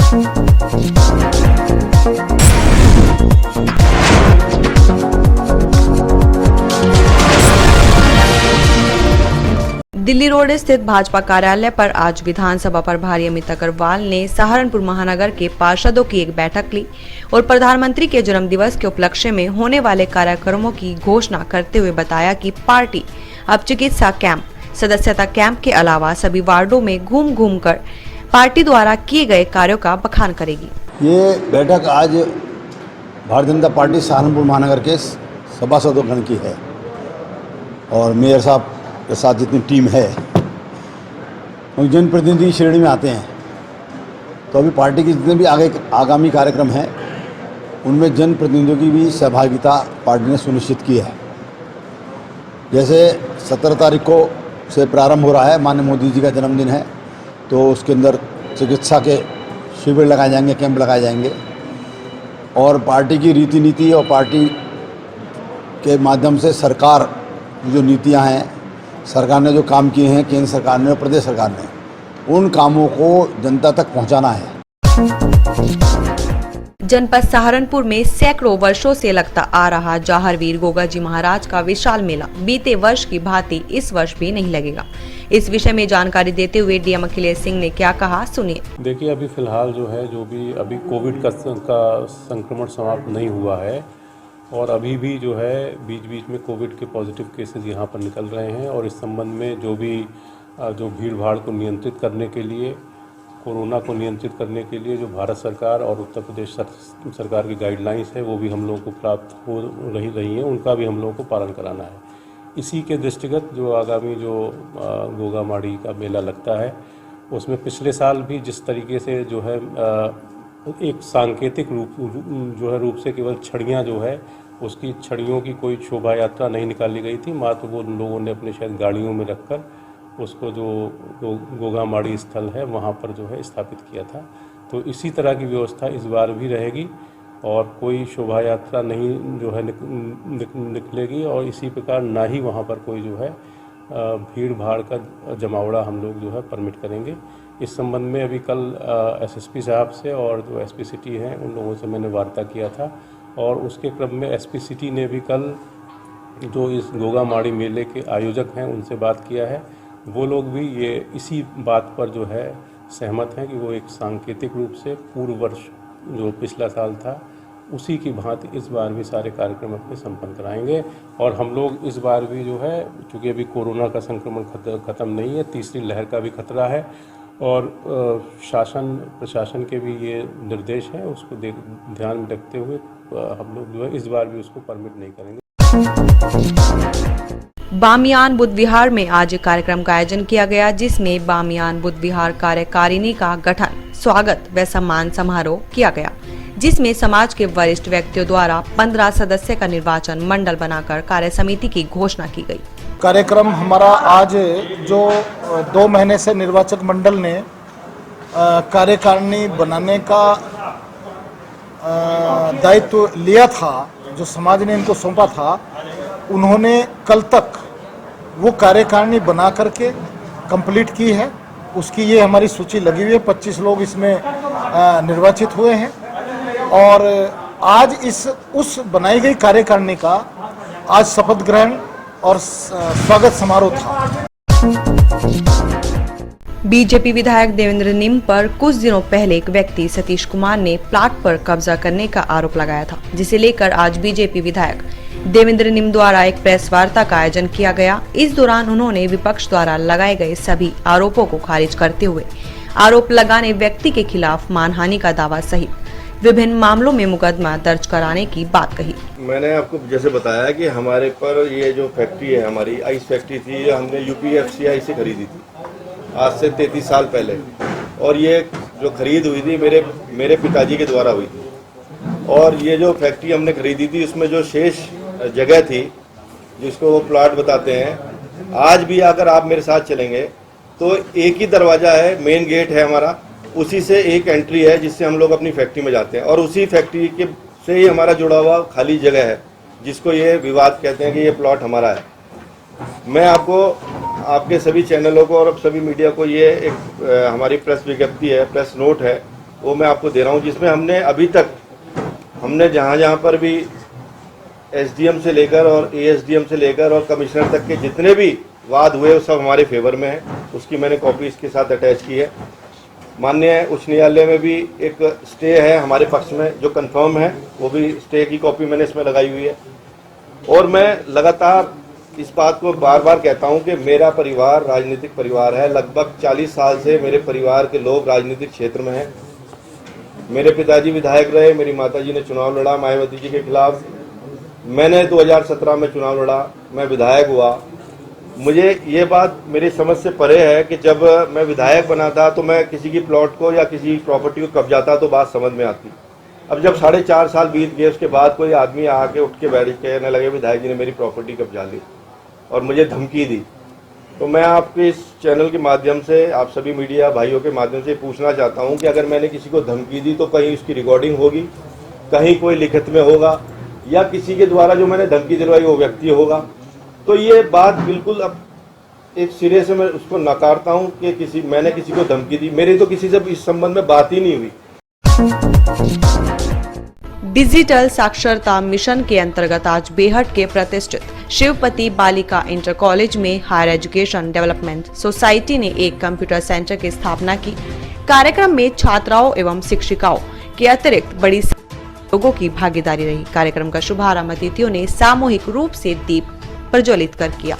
Delhi road स्थित भाजपा कार्यालय पर आज विधानसभा प्रभारी अमित अग्रवाल ने सहारनपुर महानगर के पार्षदों की एक बैठक ली और प्रधानमंत्री के जन्मदिवस के उपलक्ष्य में होने वाले कार्यक्रमों की घोषणा करते हुए बताया कि पार्टी अब चिकित्सा कैंप, सदस्यता कैंप के अलावा सभी वार्डों में घूम घूम कर पार्टी द्वारा किए गए कार्यों का बखान करेगी। ये बैठक आज भारतीय जनता पार्टी सहारनपुर महानगर के सभासदों की है और मेयर साहब के साथ जितनी टीम है वो जनप्रतिनिधि श्रेणी में आते हैं। तो अभी पार्टी के जितने भी आगामी कार्यक्रम हैं उनमें जनप्रतिनिधियों की भी सहभागिता पार्टी ने सुनिश्चित की है। जैसे 17 तारीख को से प्रारंभ हो रहा है, माननीय मोदी जी का जन्मदिन है, तो उसके अंदर चिकित्सा के शिविर लगाए जाएंगे, कैंप लगाए जाएंगे और पार्टी की रीति नीति और पार्टी के माध्यम से सरकार जो नीतियां हैं, सरकार ने जो काम किए हैं, केंद्र सरकार ने और प्रदेश सरकार ने, उन कामों को जनता तक पहुंचाना है। जनपद सहारनपुर में सैकड़ों वर्षों से लगता आ रहा जाहरवीर गोगाजी महाराज का विशाल मेला बीते वर्ष की भांति इस वर्ष भी नहीं लगेगा। इस विषय में जानकारी देते हुए डीएम अखिलेश सिंह ने क्या कहा, सुनिए। देखिए, अभी फिलहाल जो है अभी कोविड का संक्रमण समाप्त नहीं हुआ है और अभी भी जो है बीच बीच में कोविड के पॉजिटिव केसेस यहाँ पर निकल रहे हैं और इस संबंध में जो भीड़ भाड़ को नियंत्रित करने के लिए, कोरोना को नियंत्रित करने के लिए जो भारत सरकार और उत्तर प्रदेश सरकार की गाइडलाइंस है वो भी हम लोगों को प्राप्त हो रही हैं, उनका भी हम लोगों को पालन कराना है। इसी के दृष्टिगत जो आगामी गोगा माड़ी का मेला लगता है उसमें पिछले साल भी जिस तरीके से जो है एक सांकेतिक रूप से केवल छड़ियाँ जो है उसकी छड़ियों की कोई शोभा यात्रा नहीं निकाली गई थी, मात्र वो लोगों ने अपने शायद गाड़ियों में रखकर उसको जो गोगा माड़ी स्थल है वहाँ पर जो है स्थापित किया था। तो इसी तरह की व्यवस्था इस बार भी रहेगी और कोई शोभा यात्रा नहीं जो है निकलेगी और इसी प्रकार ना ही वहाँ पर कोई जो है भीड़ भाड़ का जमावड़ा हम लोग जो है परमिट करेंगे। इस संबंध में अभी कल एसएसपी साहब से और जो एसपी सिटी हैं उन लोगों से मैंने वार्ता किया था और उसके क्रम में एसपी सिटी ने भी कल जो इस गोगा माड़ी मेले के आयोजक हैं उनसे बात किया है। वो लोग भी ये इसी बात पर जो है सहमत हैं कि वो एक सांकेतिक रूप से पूर्व वर्ष जो पिछला साल था उसी की भांति इस बार भी सारे कार्यक्रम अपने संपन्न कराएंगे और हम लोग इस बार भी जो है, चूँकि अभी कोरोना का संक्रमण ख़त्म नहीं है, तीसरी लहर का भी खतरा है और शासन प्रशासन के भी ये निर्देश है, उसको ध्यान में रखते हुए हम लोग जो है इस बार भी उसको परमिट नहीं करेंगे। बामियान बुद्ध विहार में आज एक कार्यक्रम का आयोजन किया गया जिसमें बामियान बुद्ध विहार कार्यकारिणी का गठन, स्वागत व सम्मान समारोह किया गया, जिसमें समाज के वरिष्ठ व्यक्तियों द्वारा 15 सदस्य का निर्वाचन मंडल बनाकर कार्य समिति की घोषणा की गई। कार्यक्रम हमारा आज जो 2 महीने से निर्वाचक मंडल ने कार्यकारिणी बनाने का दायित्व लिया था, जो समाज ने इनको सौंपा था, उन्होंने कल तक वो कार्यकारिणी बना करके कंप्लीट की है। उसकी ये हमारी सूची लगी हुई है। 25 लोग इसमें निर्वाचित हुए हैं और आज उस बनाई गई कार्यकारिणी का आज शपथ ग्रहण और स्वागत समारोह था। बीजेपी विधायक देवेंद्र निम पर कुछ दिनों पहले एक व्यक्ति सतीश कुमार ने प्लाट पर कब्जा करने का आरोप लगाया था, जिसे लेकर आज बीजेपी विधायक देवेंद्र निम द्वारा एक प्रेस वार्ता का आयोजन किया गया। इस दौरान उन्होंने विपक्ष द्वारा लगाए गए सभी आरोपों को खारिज करते हुए आरोप लगाने व्यक्ति के खिलाफ मानहानि का दावा सहित विभिन्न मामलों में मुकदमा दर्ज कराने की बात कही। मैंने आपको जैसे बताया कि हमारे पर ये जो फैक्ट्री है, हमारी आइस फैक्ट्री थी, ये हमने यूपीएफसीआई से खरीदी थी आज से 33 साल पहले और ये जो खरीद हुई थी मेरे पिताजी के द्वारा हुई थी और ये जो फैक्ट्री हमने खरीदी थी उसमें जो शेष जगह थी जिसको वो प्लाट बताते हैं, आज भी अगर आप मेरे साथ चलेंगे तो एक ही दरवाज़ा है, मेन गेट है हमारा, उसी से एक एंट्री है जिससे हम लोग अपनी फैक्ट्री में जाते हैं और उसी फैक्ट्री के से ही हमारा जुड़ा हुआ खाली जगह है जिसको ये विवाद कहते हैं कि ये प्लॉट हमारा है। मैं आपको आपके सभी चैनलों को और सभी मीडिया को ये एक हमारी प्रेस विज्ञप्ति है, प्रेस नोट है वो मैं आपको दे रहा हूँ, जिसमें हमने अभी तक जहाँ पर भी एसडीएम से लेकर और एएसडीएम से लेकर और कमिश्नर तक के जितने भी वाद हुए वो सब हमारे फेवर में है। उसकी मैंने कॉपी इसके साथ अटैच की है। माननीय उच्च न्यायालय में भी एक स्टे है हमारे पक्ष में जो कंफर्म है, वो भी स्टे की कॉपी मैंने इसमें लगाई हुई है। और मैं लगातार इस बात को बार बार कहता हूं कि मेरा परिवार राजनीतिक परिवार है। लगभग 40 साल से मेरे परिवार के लोग राजनीतिक क्षेत्र में हैं। मेरे पिताजी विधायक रहे, मेरी माताजी ने चुनाव लड़ा मायावती जी के खिलाफ। मैंने 2017 में चुनाव लड़ा, मैं विधायक हुआ। मुझे ये बात मेरी समझ से परे है कि जब मैं विधायक बना था तो मैं किसी की प्लॉट को या किसी प्रॉपर्टी को कब्जाता तो बात समझ में आती। अब जब 4.5 साल बीत गए उसके बाद कोई आदमी आके उठ के बैठ कहने लगे विधायक जी ने मेरी प्रॉपर्टी कब्जा ली और मुझे धमकी दी, तो मैं आपके इस चैनल के माध्यम से, आप सभी मीडिया भाइयों के माध्यम से पूछना चाहता हूं कि अगर मैंने किसी को धमकी दी तो कहीं उसकी रिकॉर्डिंग होगी, कहीं कोई लिखित में होगा, या किसी के द्वारा जो मैंने धमकी दिलवाई वो व्यक्ति होगा। तो ये बात बिल्कुल अब एक सिरे से मैं उसको नकारता हूं कि मैंने किसी को धमकी दी। मेरी तो किसी से इस संबंध में बात ही नहीं हुई। डिजिटल साक्षरता मिशन के अंतर्गत आज बेहट के प्रतिष्ठित शिवपति बालिका इंटर कॉलेज में हायर एजुकेशन डेवलपमेंट सोसाइटी ने एक कंप्यूटर सेंटर की स्थापना की। कार्यक्रम में छात्राओं एवं शिक्षिकाओं के अतिरिक्त बड़ी लोगों की भागीदारी रही। कार्यक्रम का शुभारंभ अतिथियों ने सामूहिक रूप से दीप प्रज्वलित कर किया।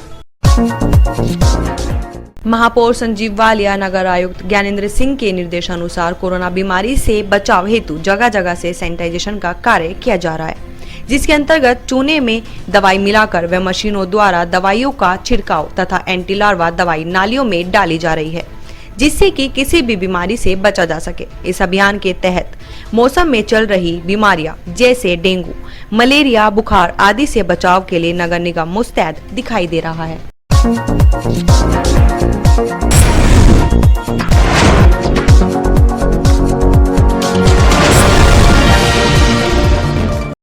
महापौर संजीव वालिया, नगर आयुक्त ज्ञानेंद्र सिंह के निर्देशानुसार कोरोना बीमारी से बचाव हेतु जगह जगह से सैनिटाइजेशन का कार्य किया जा रहा है, जिसके अंतर्गत चूने में दवाई मिलाकर व मशीनों द्वारा दवाइयों का छिड़काव तथा एंटी लार्वा दवाई नालियों में डाली जा रही है, जिससे कि किसी भी बीमारी से बचा जा सके। इस अभियान के तहत मौसम में चल रही बीमारियां जैसे डेंगू, मलेरिया, बुखार आदि से बचाव के लिए नगर निगम मुस्तैद दिखाई दे रहा है।